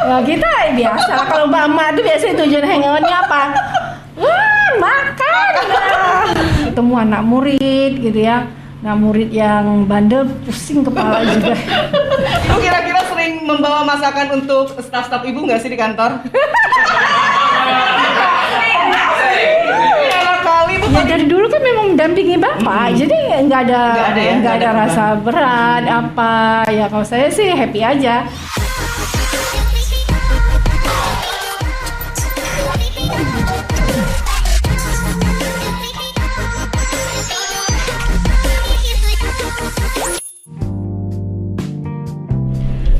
Ya kita biasa kalau mama tuh biasanya tujuan hangoutnya apa? Wah, makan. Nah, ketemu anak murid gitu ya. Nah, murid yang bandel pusing kepala juga. Ibu kira-kira sering membawa masakan untuk staf-staf ibu nggak sih di kantor? Ya dari dulu kan memang mendampingi bapak, jadi nggak ada rasa berat apa. Ya kalau saya sih happy aja.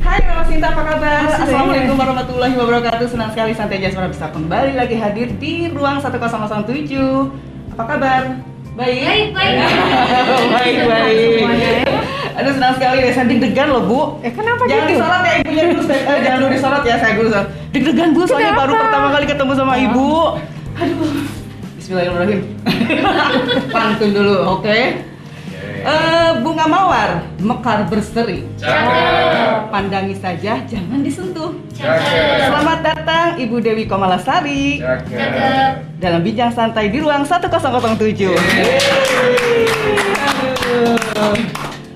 Hai Mama Sinta, apa kabar? Assalamualaikum warahmatullahi wabarakatuh. Senang sekali Santai Jasmara bisa kembali lagi hadir di ruang 1007. Apa kabar? Baik. Baik. Aduh, senang sekali deh, saya deg-degan loh Bu. Kenapa Jangan gitu? disorot ya ibunya dulu, jangan dulu disorot ya, saya dulu. Deg-degan Bu, soalnya baru pertama kali ketemu sama Ibu. Aduh. Bismillahirrahmanirrahim. Pantun dulu, oke? Bunga mawar mekar berseri. Pandangi saja, jangan disentuh. Selamat datang Ibu Dewi Komalasari dalam bincang santai di ruang 1007. Aduh.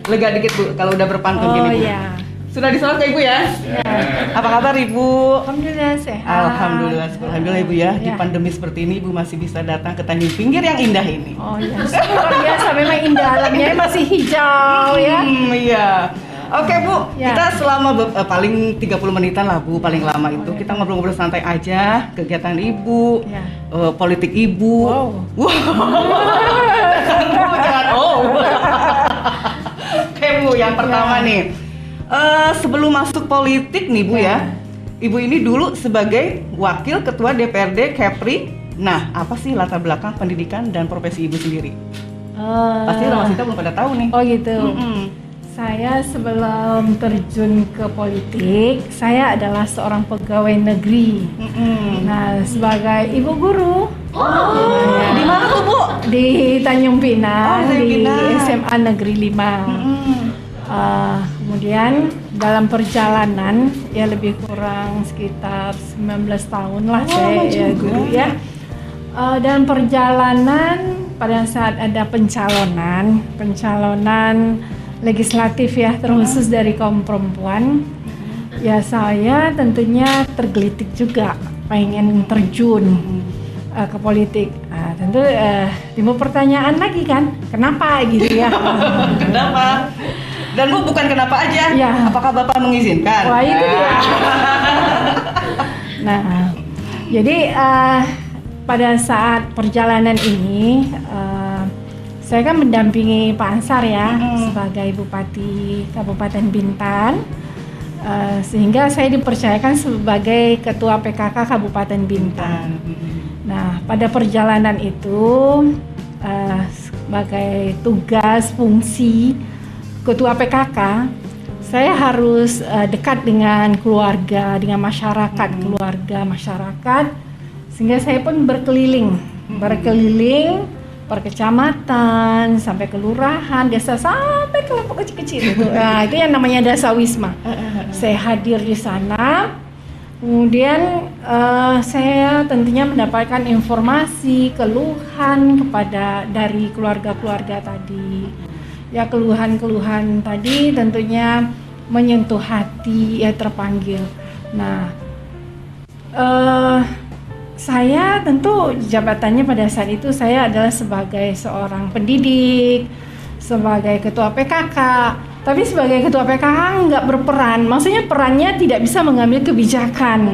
Lega dikit Bu kalau udah berpantun gini Bu. Iya. Sudah disorot ke Ibu ya? Apa kabar Ibu? Alhamdulillah sehat. Alhamdulillah Ibu ya. Di Ya. pandemi seperti ini Ibu masih bisa datang ke Tanjung Pinggir yang indah ini. Oh iya, luar biasa memang indah, alamnya masih hijau ya. Iya. Oke Bu, Ya. kita selama paling 30 menitan lah Bu, paling lama itu kita ngobrol-ngobrol santai aja, kegiatan Ibu, Ya. politik Ibu. Wow. Jangan Oke Bu, yang pertama nih, sebelum masuk politik nih Bu ya, Ibu ini dulu sebagai wakil ketua DPRD Kepri. Nah, apa sih latar belakang pendidikan dan profesi Ibu sendiri? Pasti Mama Sinta belum pada tahu nih. Oh gitu. Saya sebelum terjun ke politik, saya adalah seorang pegawai negeri. Nah, sebagai ibu guru. Di mana tuh Bu? Di Tanjung Pinang, Tanjung Pinang. di SMA Negeri 5. Kemudian dalam perjalanan ya lebih kurang sekitar 19 tahun lah saya ya guru ya. Dalam perjalanan pada saat ada pencalonan legislatif ya terkhusus dari kaum perempuan, ya saya tentunya tergelitik juga pengen terjun ke politik. Tentu timbul pertanyaan lagi kan, kenapa gitu ya? Kenapa? Dan Bu bukan kenapa aja, Ya. apakah Bapak mengizinkan? Wah itu dia. Nah, jadi pada saat perjalanan ini saya kan mendampingi Pak Ansar ya sebagai Bupati Kabupaten Bintan, sehingga saya dipercayakan sebagai Ketua PKK Kabupaten Bintan. Nah, pada perjalanan itu sebagai tugas fungsi Ketua PKK, saya harus dekat dengan keluarga, dengan masyarakat, sehingga saya pun berkeliling per kecamatan, sampai kelurahan, desa, sampai kelompok kecil-kecil itu. Nah, itu yang namanya Dasa Wisma. Saya hadir di sana. Kemudian saya tentunya mendapatkan informasi, keluhan dari keluarga-keluarga tadi. Ya, keluhan-keluhan tadi tentunya menyentuh hati, ya terpanggil. Nah, saya tentu jabatannya pada saat itu saya adalah sebagai seorang pendidik, sebagai ketua PKK. Tapi sebagai ketua PKK nggak berperan, maksudnya perannya tidak bisa mengambil kebijakan.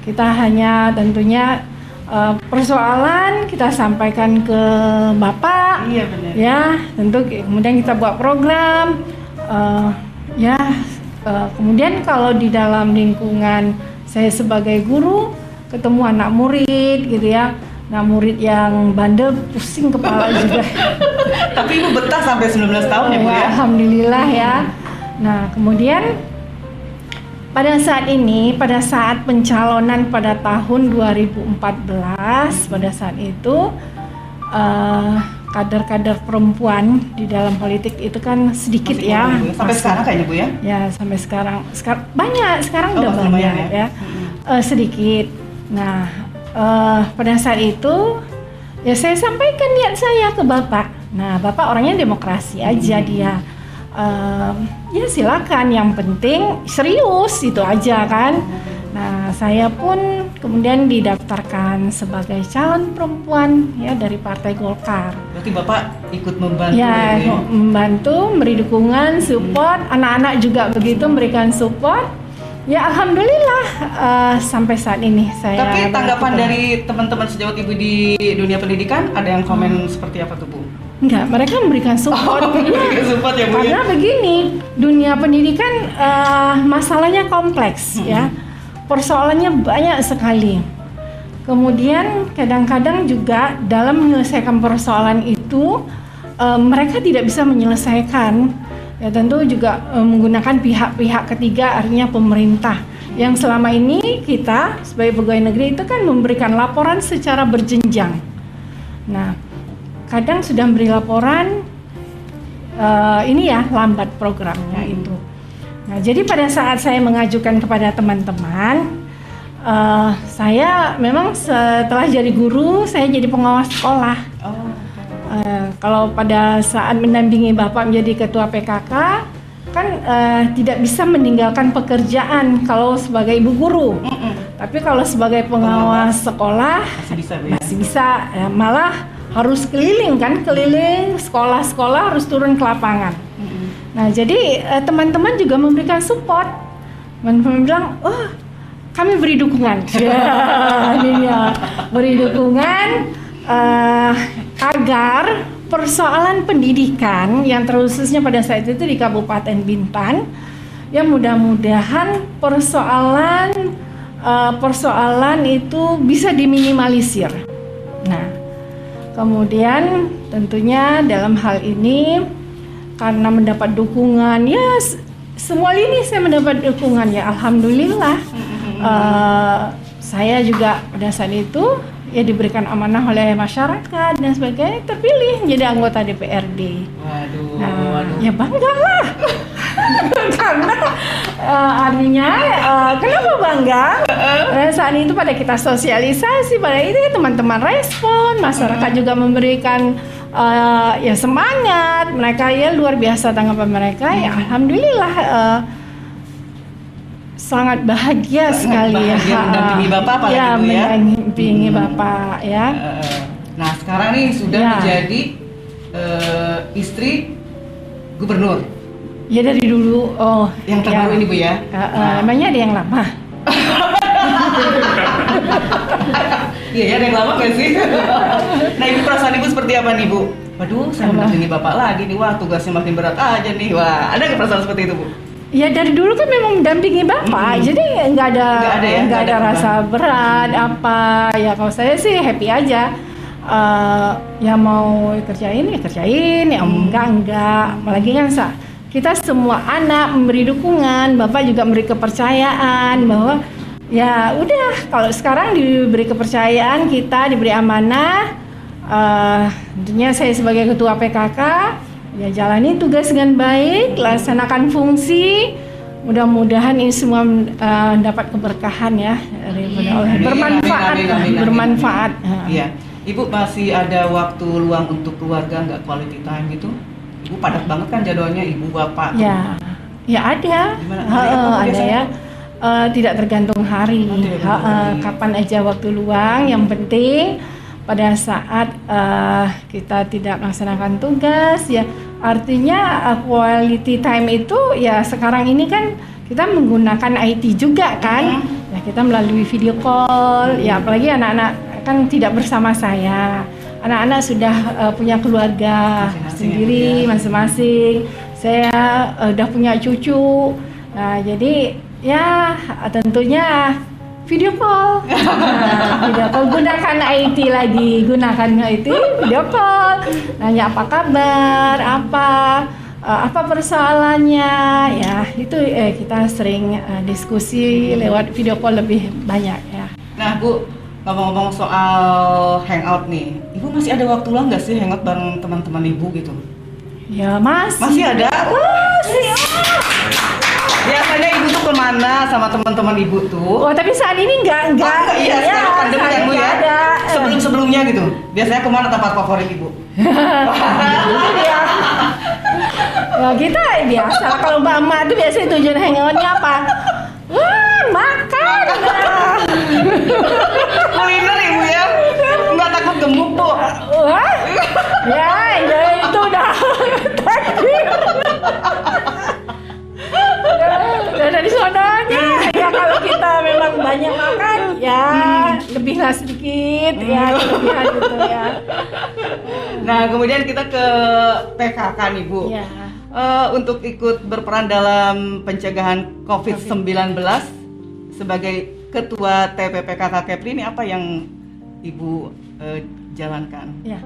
Kita hanya tentunya persoalan kita sampaikan ke Bapak. Iya benar. Ya, tentu kemudian kita buat program. Kemudian kalau di dalam lingkungan saya sebagai guru ketemu anak murid gitu ya. Nah, murid yang bandel pusing kepala juga. Tapi Ibu betah sampai 19 tahun ya Bu ya? Alhamdulillah ya. Nah, kemudian pada saat pencalonan pada tahun 2014, pada saat itu kader-kader perempuan di dalam politik itu kan sedikit Masih ya. kurang, Bu, ya? Sampai sekarang kayaknya Bu ya? Ya, sampai sekarang banyak, sekarang udah masih banyak lumayan ya. Sedikit. Nah, pada saat itu ya saya sampaikan niat saya ke Bapak. Nah, Bapak orangnya demokrasi aja dia. Ya silakan, yang penting serius itu aja kan. Nah, saya pun kemudian didaftarkan sebagai calon perempuan ya dari Partai Golkar. Berarti Bapak ikut membantu ya? Membantu, memberi dukungan, support, anak-anak juga begitu memberikan support. Ya alhamdulillah sampai saat ini saya. Tapi tanggapan dari teman-teman sejawat Ibu di dunia pendidikan ada yang komen seperti apa tuh Bu? Enggak, mereka memberikan support. Memberikan support ya Bu. Karena begini, dunia pendidikan masalahnya kompleks ya. Persoalannya banyak sekali. Kemudian kadang-kadang juga dalam menyelesaikan persoalan itu mereka tidak bisa menyelesaikan. Ya tentu juga menggunakan pihak-pihak ketiga, artinya pemerintah. Yang selama ini kita sebagai pegawai negeri itu kan memberikan laporan secara berjenjang. Nah, kadang sudah memberi laporan ini ya lambat programnya itu. Nah, jadi pada saat saya mengajukan kepada teman-teman, saya memang setelah jadi guru, saya jadi pengawas sekolah. Kalau pada saat mendampingi Bapak menjadi ketua PKK, kan tidak bisa meninggalkan pekerjaan kalau sebagai ibu guru. Tapi kalau sebagai pengawas sekolah masih bisa ya, malah harus keliling sekolah-sekolah harus turun ke lapangan. Nah, jadi teman-teman juga memberikan support. Teman-teman bilang, oh kami beri dukungan. Beri dukungan agar persoalan pendidikan yang terkhususnya pada saat itu di Kabupaten Bintan, ya mudah-mudahan persoalan itu bisa diminimalisir. Nah, kemudian tentunya dalam hal ini karena mendapat dukungan, ya semua lini saya mendapat dukungan ya alhamdulillah. Saya juga pada saat itu ya diberikan amanah oleh masyarakat dan sebagainya, terpilih menjadi anggota DPRD. Waduh. Ya bangga lah. Karena artinya kenapa bangga? Saat itu pada kita sosialisasi, pada itu teman-teman respon, masyarakat juga memberikan ya semangat, mereka ya luar biasa tanggapan mereka. Ya alhamdulillah sangat bahagia sekali bahagia mendampingi Bapak apalagi ya, Bu ya. Mendampingi Bapak ya. Nah sekarang nih sudah menjadi istri gubernur. Ya dari dulu. Oh. Yang terbaru ini Bu ya. Namanya ada yang lama. Iya ya, ada yang lama nggak sih? Nah Ibu, perasaan Ibu seperti apa nih Bu? Waduh, saya mendampingi Bapak lagi nih, wah tugasnya makin berat aja nih. Wah, ada nggak perasaan seperti itu Bu? Ya dari dulu kan memang mendampingi Bapak, jadi nggak ada rasa berat apa. Ya kalau saya sih happy aja. Ya mau kerjain ya kerjain, ya enggak. Apalagi kan kita semua anak memberi dukungan, Bapak juga memberi kepercayaan bahwa ya udah kalau sekarang diberi kepercayaan, kita diberi amanah. Tentunya saya sebagai ketua PKK ya jalani tugas dengan baik, laksanakan fungsi. Mudah-mudahan ini semua dapat keberkahan ya, bermanfaat. Iya, Ibu masih ada waktu luang untuk keluarga, nggak quality time gitu? Ibu padat banget kan jadwalnya, Ibu Bapak. Ya ada. Ada ya. Tidak tergantung hari. Kapan aja waktu luang, yang penting pada saat kita tidak melaksanakan tugas ya, artinya quality time itu ya sekarang ini kan kita menggunakan IT juga kan, ya kita melalui video call ya, apalagi anak-anak kan tidak bersama saya, anak-anak sudah punya keluarga sendiri masing-masing, saya udah punya cucu, nah jadi ya tentunya video call. Video call, gunakan IT lagi, video call. Nanya apa kabar, apa persoalannya, ya itu kita sering diskusi lewat video call lebih banyak ya. Nah Bu, ngomong-ngomong soal hangout nih, Ibu masih ada waktu luang nggak sih hangout bareng teman-teman Ibu gitu? Ya masih. Masih ada? Masih. Biasanya ibu tuh kemana sama teman-teman ibu tuh? Oh, tapi saat ini enggak. Iya, sekarang pandemi saat kan Bu ini ya. ada. Sebelum-sebelumnya gitu. Biasanya kemana tempat favorit ibu? Ya. Ya kita biasa kalau mama tuh biasanya tujuan hangoutnya apa? Wah, makan. Kuliner ibu ya? Nggak takut gemuk Bu? Wah. Ya itu udah takdir. Udah dari sonanya. Ya kalau kita memang banyak makan, ya lebihlah sedikit, ya kelebihan gitu ya. Nah, kemudian kita ke PKK nih Bu. Ya. Untuk ikut berperan dalam pencegahan COVID-19 sebagai Ketua TPPKK Kepri ini apa yang Ibu jalankan? Ya.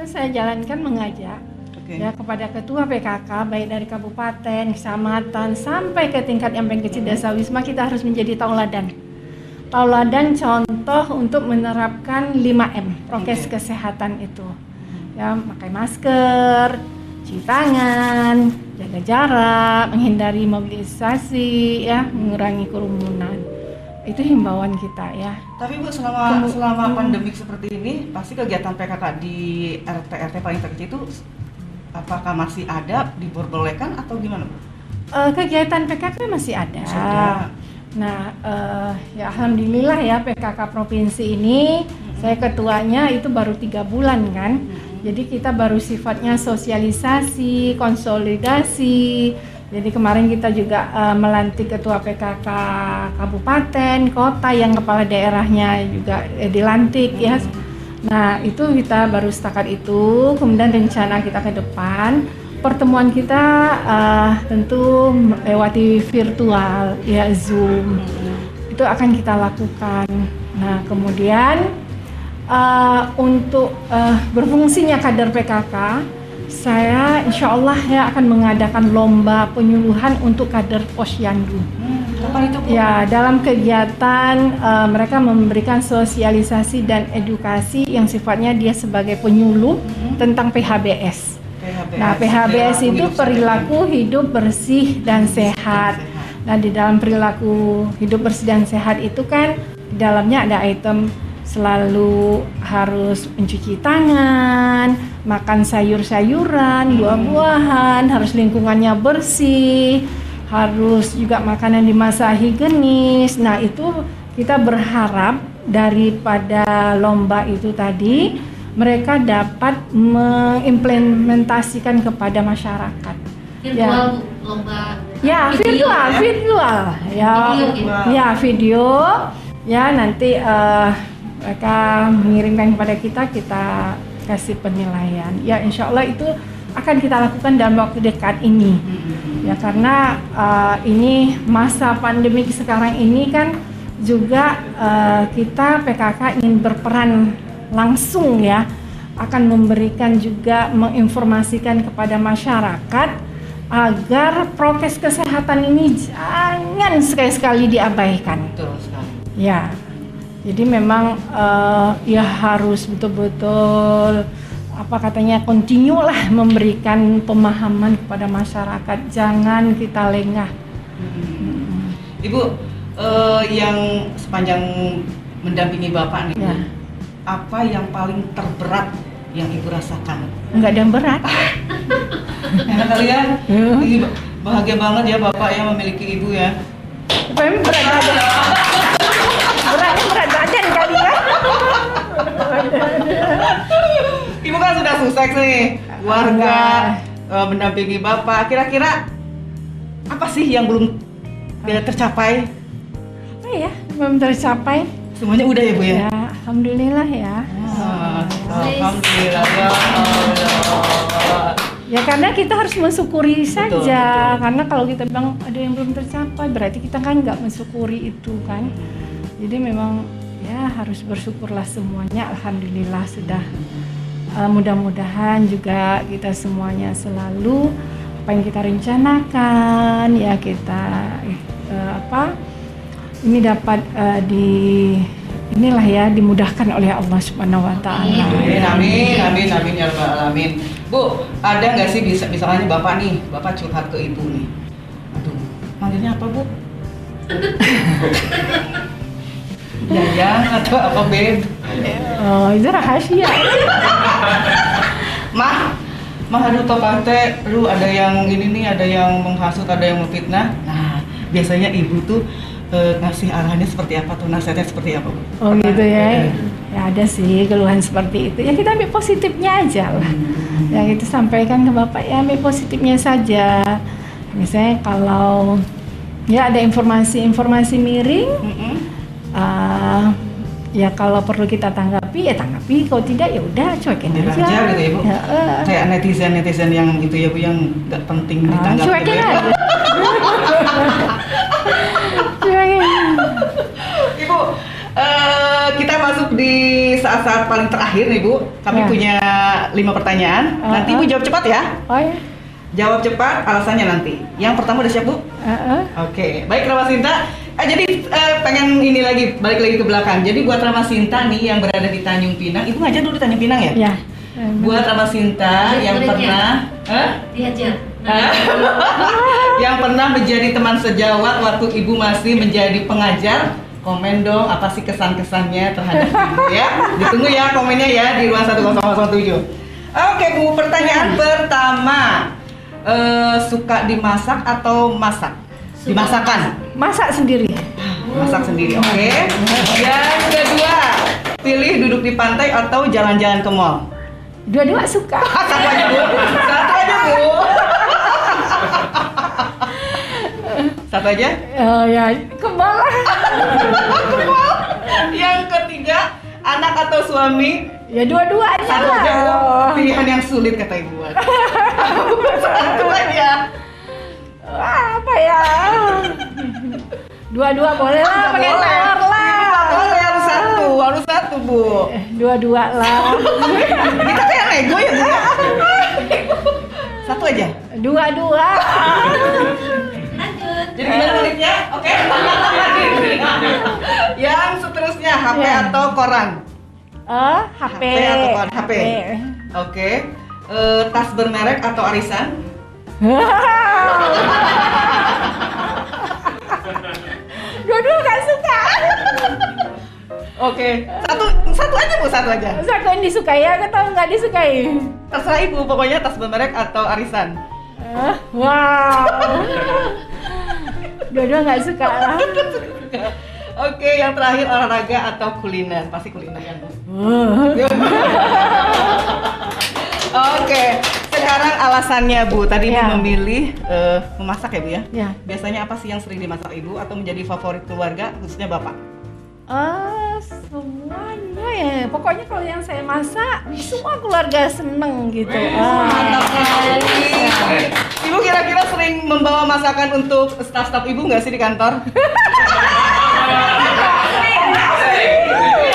Saya jalankan mengajak ya kepada ketua PKK baik dari kabupaten, kecamatan sampai ke tingkat yang paling kecil desa wisma, kita harus menjadi tauladan. Tauladan contoh untuk menerapkan 5M prokes kesehatan itu. Ya, pakai masker, cuci tangan, jaga jarak, menghindari mobilisasi, ya, mengurangi kerumunan. Itu himbauan kita ya. Tapi Bu, selama pandemik seperti ini, pasti kegiatan PKK di RT paling terkecil itu apakah masih ada, diperbolehkan atau gimana Bu? Kegiatan PKK masih ada. Nah, ya alhamdulillah ya PKK provinsi ini, saya ketuanya itu baru 3 bulan kan. Jadi kita baru sifatnya sosialisasi, konsolidasi. Jadi kemarin kita juga melantik ketua PKK kabupaten, kota yang kepala daerahnya juga dilantik ya. Nah itu kita baru setakat itu. Kemudian rencana kita ke depan, pertemuan kita tentu lewati virtual ya, Zoom. Itu akan kita lakukan. Nah kemudian untuk berfungsinya kader PKK, saya insya Allah ya akan mengadakan lomba penyuluhan untuk kader Posyandu. Apa itu Bu? Ya, dalam kegiatan mereka memberikan sosialisasi dan edukasi yang sifatnya dia sebagai penyuluh tentang PHBS. Nah, PHBS itu perilaku hidup bersih dan sehat. Nah, di dalam perilaku hidup bersih dan sehat itu kan di dalamnya ada item selalu harus mencuci tangan, makan sayur-sayuran, buah-buahan, harus lingkungannya bersih, harus juga makanan dimasak higienis. Nah itu kita berharap daripada lomba itu tadi mereka dapat mengimplementasikan kepada masyarakat. Virtual lomba. Ya virtual ya video ya nanti mereka mengirimkan kepada kita kasih penilaian. Ya insya Allah itu akan kita lakukan dalam waktu dekat ini. Ya karena ini masa pandemi sekarang ini kan juga kita PKK ingin berperan langsung ya, akan memberikan juga menginformasikan kepada masyarakat agar prokes kesehatan ini jangan sekali-sekali diabaikan. Betul sekali. Ya. Jadi memang ya harus betul-betul apa katanya continue lah memberikan pemahaman kepada masyarakat, jangan kita lengah. Ibu yang sepanjang mendampingi Bapak nih, Ya. apa yang paling terberat yang Ibu rasakan? Enggak ada yang berat. Enak kali ya? Bahagia banget ya Bapak yang memiliki Ibu ya. Memang berat badan. Berat badan kali ya. Ibu kan sudah sukses nih, keluarga, mendampingi Bapak. Kira-kira apa sih yang belum tercapai? Oh ya, belum tercapai. Semuanya udah ya Bu ya? Ya, alhamdulillah ya. Alhamdulillah ya Allah. Ya karena kita harus mensyukuri saja. Betul. Karena kalau kita bilang ada yang belum tercapai, berarti kita kan nggak mensyukuri itu kan. Jadi memang ya harus bersyukurlah semuanya. Alhamdulillah sudah. Mudah-mudahan juga kita semuanya selalu apa yang kita rencanakan ya kita ini dapat inilah ya dimudahkan oleh Allah Subhanahu wa taala. Amin ya rabbal alamin. Bu, ada nggak sih misalnya Bapak curhat ke Ibu nih. Aduh, Manggilnya apa, Bu? Yayang atau apa, Beb? Oh, itu rahasia. Mah aduh toh teh, aduh ada yang ini nih, ada yang menghasut, ada yang memfitnah. Nah, biasanya ibu tuh ngasih arahannya seperti apa tuh, nasihatnya seperti apa, Bu? Oh gitu ya. Ya ada sih keluhan seperti itu. Ya kita ambil positifnya aja lah. Yang itu sampaikan ke Bapak, ya ambil positifnya saja. Misalnya kalau ya ada informasi miring, ya kalau perlu kita tanggapi ya tanggapi, kalau tidak ya udah cuekin aja. Aja gitu ya, Bu. Ya, Kayak netizen yang itu ya, Bu, yang nggak penting ditanggapi. cuekin gitu ya. aja. Cuekin. Ibu, kita masuk di saat-saat paling terakhir nih, Bu. Kami Ya. punya 5 pertanyaan. Nanti Ibu jawab cepat ya. Oh ya. Jawab cepat, alasannya nanti. Yang pertama udah siap, Bu? Oke, baik Ramasinta. Jadi pengen ini lagi, balik lagi ke belakang. Jadi buat Ramasinta nih yang berada di Tanjung Pinang, Ibu ngajar dulu di Tanjung Pinang ya? Ya. Buat Ramasinta yang pernah, Diajar. yang pernah menjadi teman sejawat waktu Ibu masih menjadi pengajar, komen dong apa sih kesan-kesannya terhadap Ibu ya. Ditunggu ya komennya ya di ruang 1007. Oke, Bu, pertanyaan pertama. Suka dimasak atau masak? Dimasakan? Masak sendiri. Masak sendiri, oke. Yang kedua, pilih duduk di pantai atau jalan-jalan ke mall? Dua-dua suka. Satu aja, Bu. Satu aja, Bu. Satu aja? Ya kemana? Yang ketiga, anak atau suami? Ya dua-duanya Satu lah. aja, Bu. Pilihan yang sulit kata Ibu. Satu aja. Apa ya? Dua-dua boleh lah, Nggak pakai boleh. telur lah. Nggak boleh, harus satu, Bu. Dua-dua lah. Kita kayak nego ya, Bu. Satu aja. Dua-dua. Lanjut. Jadi gimana menitnya? Oke. Yang seterusnya, HP Ya. atau koran? HP. HP atau koran? HP. Oke. Tas bermerek atau arisan? Dua-dua gak suka. Oke. Satu aja, Bu, satu aja. Satu yang disukai atau nggak disukai? Terserah Ibu, pokoknya tas bermerek atau arisan. Wow. Dua-dua nggak suka lah. Oke, yang terakhir olahraga atau kuliner? Pasti kuliner kan, Bu? Oke, sekarang alasannya, Bu. Tadi Ya. Ibu memilih memasak ya, Bu ya? Ya. Biasanya apa sih yang sering dimasak Ibu atau menjadi favorit keluarga, khususnya Bapak? Semuanya ya. Pokoknya kalau yang saya masak, semua keluarga seneng gitu. Mantap sekali. Ibu kira-kira sering membawa masakan untuk staf-staf Ibu nggak sih di kantor?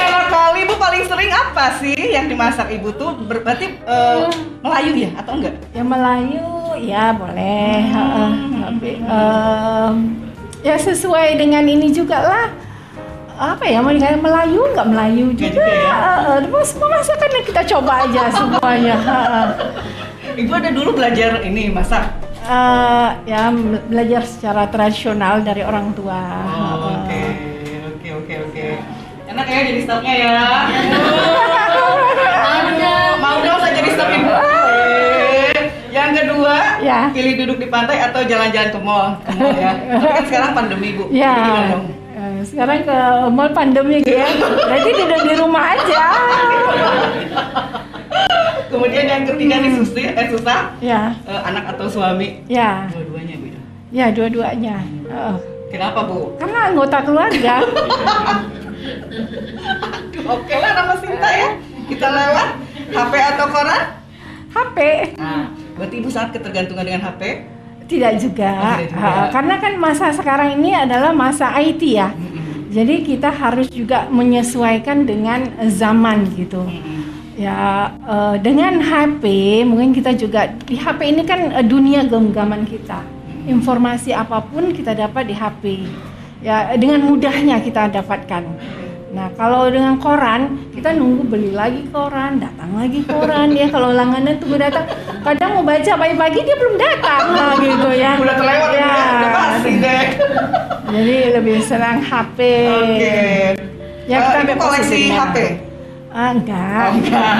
Kalau kali Ibu paling sering apa sih yang dimasak Ibu tuh? Berarti Melayu ya atau enggak? Ya Melayu, ya boleh. Tapi ya sesuai dengan ini juga lah. Apa ya, mau dikatakan Melayu nggak Melayu Nggak juga. juga ya? Semua masakan yang kita coba aja semuanya. Ibu ada dulu belajar ini masak? Ya belajar secara tradisional dari orang tua. Oke. Enak ya jadi stafnya ya. Mau dong saya jadi staf Ibu. Yang kedua, Ya. pilih duduk di pantai atau jalan-jalan ke mall. Ya. Tapi kan sekarang pandemi, Bu. Ya. Jadi gimana dong? Sekarang ke mall pandemi ya. Berarti duduk di rumah aja. Kemudian yang ketiga nih susah. Ya. Anak atau suami? Ya. Dua-duanya, Bu. Ya dua-duanya. Kenapa, Bu? Karena anggota keluarga. Oke lah, nama Sinta ya. Kita lewat. HP atau koran? HP. Nah, berarti Ibu sangat ketergantungan dengan HP? Tidak juga. Tidak juga. Karena kan masa sekarang ini adalah masa IT ya. Jadi kita harus juga menyesuaikan dengan zaman gitu. Ya dengan HP mungkin kita juga di HP ini kan dunia genggaman kita. Informasi apapun kita dapat di HP. Ya dengan mudahnya kita dapatkan. Nah, kalau dengan koran, kita nunggu beli lagi koran, datang lagi koran dia. Kalau langganan tunggu datang. Kadang mau baca pagi-pagi dia belum datang, nah, gitu ya. Udah terlewat ya. udah pasti deh. Jadi lebih senang HP. Oke. Ya kita Ibu koleksi HP? Enggak. Enggak.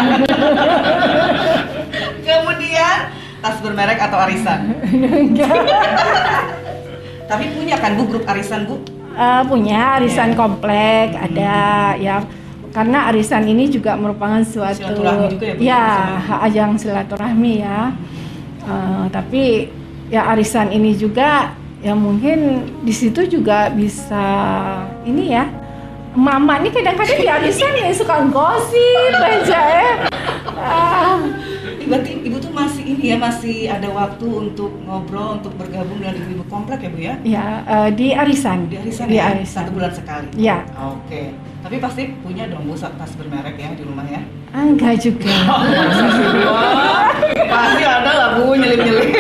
Kemudian tas bermerek atau arisan? Enggak. Tapi punya kan Bu grup arisan Bu? Punya arisan komplek ada ya, karena arisan ini juga merupakan suatu Silaturahmi juga ya, Bu? ya ajang silaturahmi ya. Tapi ya arisan ini juga ya mungkin di situ juga bisa ini ya. Mama ini kadang-kadang di arisan ya suka gosip aja ya. Berarti Ibu tuh masih ini ya, masih ada waktu untuk ngobrol, untuk bergabung dengan ibu-ibu komplek ya Bu ya? Ya di arisan. Di arisan Di ya? arisan. 1 bulan sekali? Ya. Oke. Tapi pasti punya dong Bu tas bermerek ya di rumah ya? Enggak juga. Pasti ada lah Bu, nyelip-nyelip.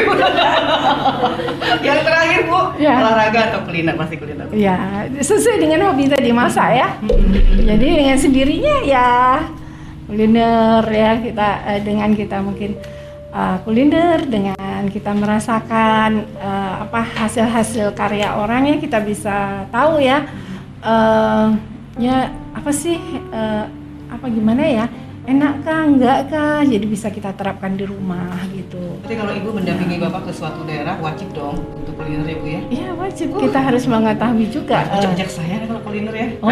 Yang terakhir Bu, Ya. olahraga atau kuliner? Pasti kuliner. Ya, sesuai dengan hobi tadi masak ya. Jadi dengan sendirinya ya kuliner ya kita dengan kita mungkin kuliner dengan kita merasakan hasil-hasil karya orang ya kita bisa tahu ya ya apa sih apa gimana ya, enak kah enggak kah, jadi bisa kita terapkan di rumah gitu. Berarti kalau Ibu mendampingi Bapak ke suatu daerah wajib dong untuk kuliner ya Bu ya? Iya wajib, kita harus mengetahui juga. Ajak saya kalau kuliner ya. Oh.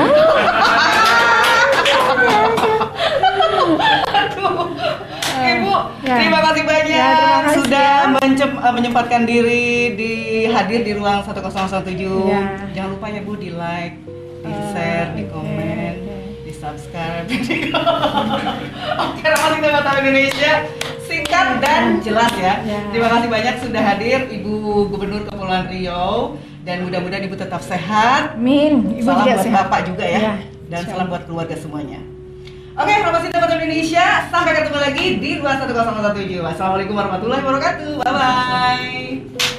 Ibu, Ya. terima kasih banyak Ya, terima kasih sudah ya. menyempatkan diri hadir di ruang 1017. Ya. Jangan lupa ya Bu di like, di share, di Oke, komen, oke. di subscribe. Oke, Ramah Sinta Batam Indonesia singkat dan jelas ya. Ya. Terima kasih banyak sudah hadir Ibu Gubernur Kepulauan Riau, dan mudah-mudahan Ibu tetap sehat. Min, Ibu Salam juga buat sehat. Bapak juga ya, Ya, dan insya salam buat keluarga semuanya. Oke, Ramah Sinta Batam Indonesia, sampai ketemu lagi di ruang 1017. Wassalamualaikum warahmatullahi wabarakatuh. Bye bye.